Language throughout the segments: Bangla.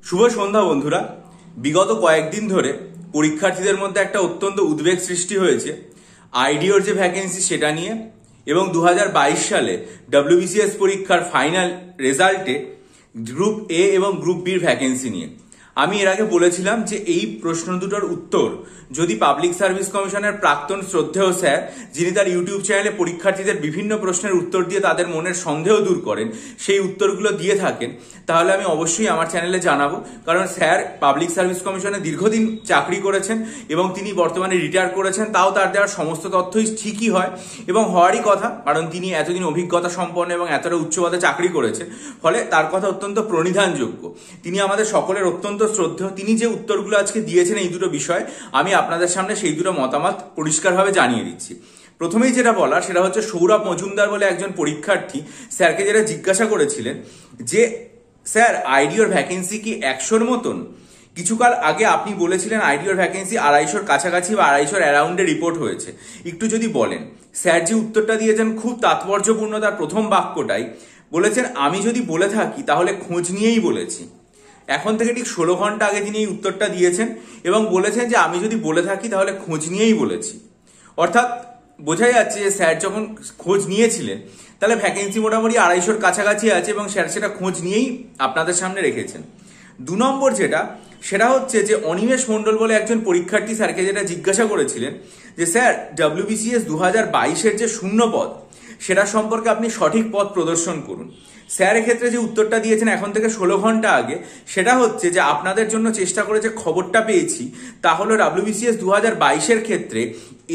শুভ সন্ধ্যা বন্ধুরা। বিগত কয়েকদিন ধরে পরীক্ষার্থীদের মধ্যে একটা অত্যন্ত উদ্বেগ সৃষ্টি হয়েছে আইডিওর যে ভ্যাকেন্সি সেটা নিয়ে, এবং 2022 সালে ডব্লিউবিসিএস পরীক্ষার ফাইনাল রেজাল্টে গ্রুপ এ এবং গ্রুপ বির ভ্যাকেন্সি নিয়ে। আমি এর আগে বলেছিলাম যে এই প্রশ্ন দুটোর উত্তর যদি পাবলিক সার্ভিস কমিশনের প্রাক্তন শ্রদ্ধেয় স্যার, যিনি তার ইউটিউব চ্যানেলে পরীক্ষার্থীদের বিভিন্ন প্রশ্নের উত্তর দিয়ে তাদের মনের সন্দেহ দূর করেন, সেই উত্তরগুলো দিয়ে থাকেন, তাহলে আমি অবশ্যই আমার চ্যানেলে জানাবো। কারণ স্যার পাবলিক সার্ভিস কমিশনে দীর্ঘদিন চাকরি করেছেন এবং তিনি বর্তমানে রিটায়ার করেছেন, তাও তার দেওয়ার সমস্ত তথ্যই ঠিকই হয় এবং হওয়ারই কথা, কারণ তিনি এতদিন অভিজ্ঞতা সম্পন্ন এবং এতটা উচ্চ পদে চাকরি করেছেন, ফলে তার কথা অত্যন্ত প্রণিধানযোগ্য। তিনি আমাদের সকলের অত্যন্ত শ্রদ্ধেয়। তিনি যে উত্তরগুলো আজকে দিয়েছেন এই দুটো বিষয়, আমি আপনাদের সামনে সেই দুটো মতামত পরিষ্কারভাবে জানিয়ে দিচ্ছি। প্রথমেই যেটা বলার সেটা হচ্ছে, সৌরভ মজুমদার বলে একজন পরীক্ষার্থী স্যারকে যেটা জিজ্ঞাসা করেছিলেন যে স্যার আইডিওর ভ্যাকেন্সি কি 100-র মতন? কিছুকাল আগে আপনি বলেছিলেন আইডিওর ভ্যাকেন্সি 250-র কাছাকাছি বা 250-র অ্যারাউন্ডে রিপোর্ট হয়েছে, একটু যদি বলেন। স্যার যে উত্তরটা দিয়েছেন খুব তাৎপর্যপূর্ণ। তার প্রথম বাক্যটাই বলেছেন, আমি যদি বলে থাকি তাহলে খোঁজ নিয়েই বলেছি। এখন থেকে ঠিক 16 ঘন্টা আগে তিনি এই উত্তরটা দিয়েছেন এবং বলেছেন যে আমি যদি বলে থাকি তাহলে খোঁজ নিয়েই বলেছি। অর্থাৎ বোঝা যাচ্ছে যে স্যার যখন খোঁজ নিয়েছিলেন তাহলে ভ্যাকেন্সি মোটামুটি 250-র কাছাকাছি আছে এবং স্যার সেটা খোঁজ নিয়েই আপনাদের সামনে রেখেছেন। 2 নম্বর সেটা হচ্ছে যে অনিমেষ মণ্ডল বলে একজন পরীক্ষার্থী স্যারকে যেটা জিজ্ঞাসা করেছিলেন যে স্যার ডব্লিউবিসিএস 2022-এর যে শূন্য পদ সেটা সম্পর্কে আপনি সঠিক পথ প্রদর্শন করুন। স্যার এক্ষেত্রে যে উত্তরটা দিয়েছেন এখন থেকে 16 ঘন্টা আগে, সেটা হচ্ছে যে আপনাদের জন্য চেষ্টা করে যে খবরটা পেয়েছি তা হলো ডব্লিউবিসিএস 2022-এর ক্ষেত্রে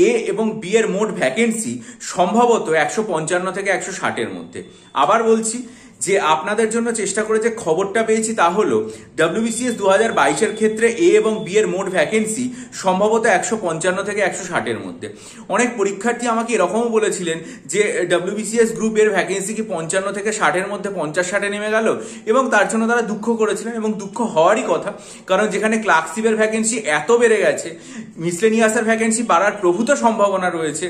এ এবং বি এর মোট ভ্যাকেন্সি সম্ভবত 155 থেকে 160-এর মধ্যে। আবার বলছি যে আপনাদের জন্য চেষ্টা করে যে খবরটা পেয়েছি তা হলো ডব্লিউবিসিএস 2022-এর ক্ষেত্রে এ এবং বি এর মোট ভ্যাকেন্সি সম্ভবত 155 থেকে 160-এর মধ্যে। অনেক পরীক্ষার্থী আমাকে এরকমও বলেছিলেন যে ডব্লিউবিসিএস গ্রুপ এর ভ্যাকেন্সি কি 55 থেকে 60-এর মধ্যে 50-60-এ নেমে গেল, এবং তার জন্য তারা দুঃখ করেছিলেন, এবং দুঃখ হওয়ারই কথা। কারণ যেখানে ক্লার্কশিপের ভ্যাকেন্সি এত বেড়ে গেছে, মিসলেনিয়াসের ভ্যাকেন্সি বাড়ার প্রভূত সম্ভাবনা রয়েছে।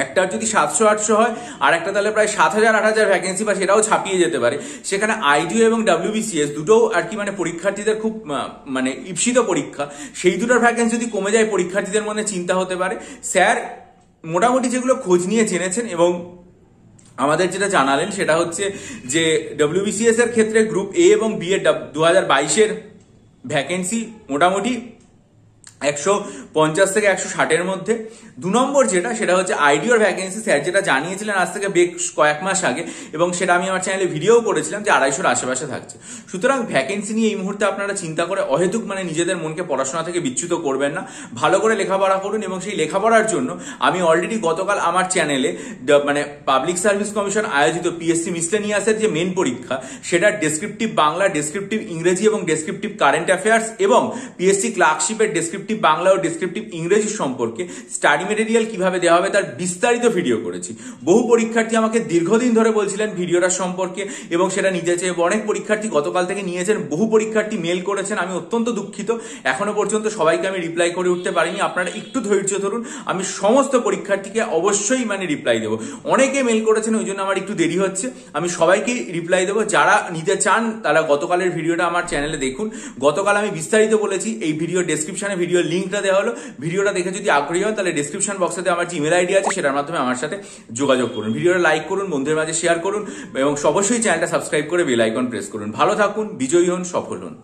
একটার যদি 700-800 হয় আর একটা তাহলে প্রায় 7000-8000 ভ্যাকেন্সি বা সেটাও ছাপিয়ে যেতে পারে। সেখানে আইডিও এবং ডব্লিউবিসিএস দুটো আর কি পরীক্ষার্থীদের খুব ঈপ্সিত পরীক্ষা, সেই দুটোর ভ্যাকেন্সি যদি কমে যায় পরীক্ষার্থীদের মনে চিন্তা হতে পারে। স্যার মোটামুটি যেগুলো খোঁজ নিয়ে জেনেছেন এবং আমাদের যেটা জানালেন সেটা হচ্ছে যে ডব্লিউবিসিএস এর ক্ষেত্রে গ্রুপ এ এবং বি এর 2022-এর ভ্যাকেন্সি মোটামুটি 150 থেকে 160-এর মধ্যে। 2 নম্বর সেটা হচ্ছে আইডিওর ভ্যাকেন্সি স্যার যেটা জানিয়েছিলেন আজ থেকে বেশ কয়েক মাস আগে, এবং সেটা আমি আমার চ্যানেলে ভিডিও করেছিলাম যে 250-র আশেপাশে থাকছে। সুতরাং ভ্যাকেন্সি নিয়ে এই মুহূর্তে আপনারা চিন্তা করে অহেতুক নিজেদের মনকে পড়াশোনা থেকে বিচ্যুত করবেন না। ভালো করে লেখাপড়া করুন, এবং সেই লেখাপড়ার জন্য আমি অলরেডি গতকাল আমার চ্যানেলে পাবলিক সার্ভিস কমিশন আয়োজিত পিএসসি মিসলেনিয়াসের যে মেন পরীক্ষা সেটার ডেসক্রিপটিভ বাংলা, ডেসক্রিপটিভ ইংরেজি এবং ডেসক্রিপটিভ কারেন্ট অ্যাফেয়ার্স এবং পিএসসি ক্লার্কশিপের ডেসক্রিপটিভ বাংলা ও ডেসক্রিপটিভ ইংরেজি সম্পর্কে স্টাডি মেটেরিয়াল কিভাবে দেওয়া হবে তার বিস্তারিত ভিডিও করেছি। বহু পরীক্ষার্থী আমাকে দীর্ঘদিন ধরে বলছিলেন ভিডিওটা সম্পর্কে এবং সেটা নিতে চেয়ে অনেক পরীক্ষার্থী গতকাল থেকে নিয়েছেন, বহু পরীক্ষার্থী মেল করেছেন। আমি অত্যন্ত দুঃখিত, এখনো পর্যন্ত সবাইকে আমি রিপ্লাই করে উঠতে পারিনি। আপনারা একটু ধৈর্য ধরুন, আমি সমস্ত পরীক্ষার্থীকে অবশ্যই রিপ্লাই দেবো। অনেকে মেল করেছেন, ওই জন্য আমার একটু দেরি হচ্ছে। আমি সবাইকে রিপ্লাই দেবো। যারা নিতে চান তারা গতকালের ভিডিওটা আমার চ্যানেলে দেখুন। গতকাল আমি বিস্তারিত বলেছি, এই ভিডিও ডেসক্রিপশনে ভিডিও লিঙ্কটা দেওয়া হলো। ভিডিওটা দেখে যদি আগ্রহী হন তাহলে ডেসক্রিপশন বক্সে আমার যে ইমেল আইডি আছে সেটার মাধ্যমে আমার সাথে যোগাযোগ করুন। ভিডিওটা লাইক করুন, বন্ধুদের মাঝে শেয়ার করুন এবং অবশ্যই চ্যানেলটা সাবস্ক্রাইব করে বেল আইকন প্রেস করুন। ভালো থাকুন, বিজয়ী হন, সফল হন।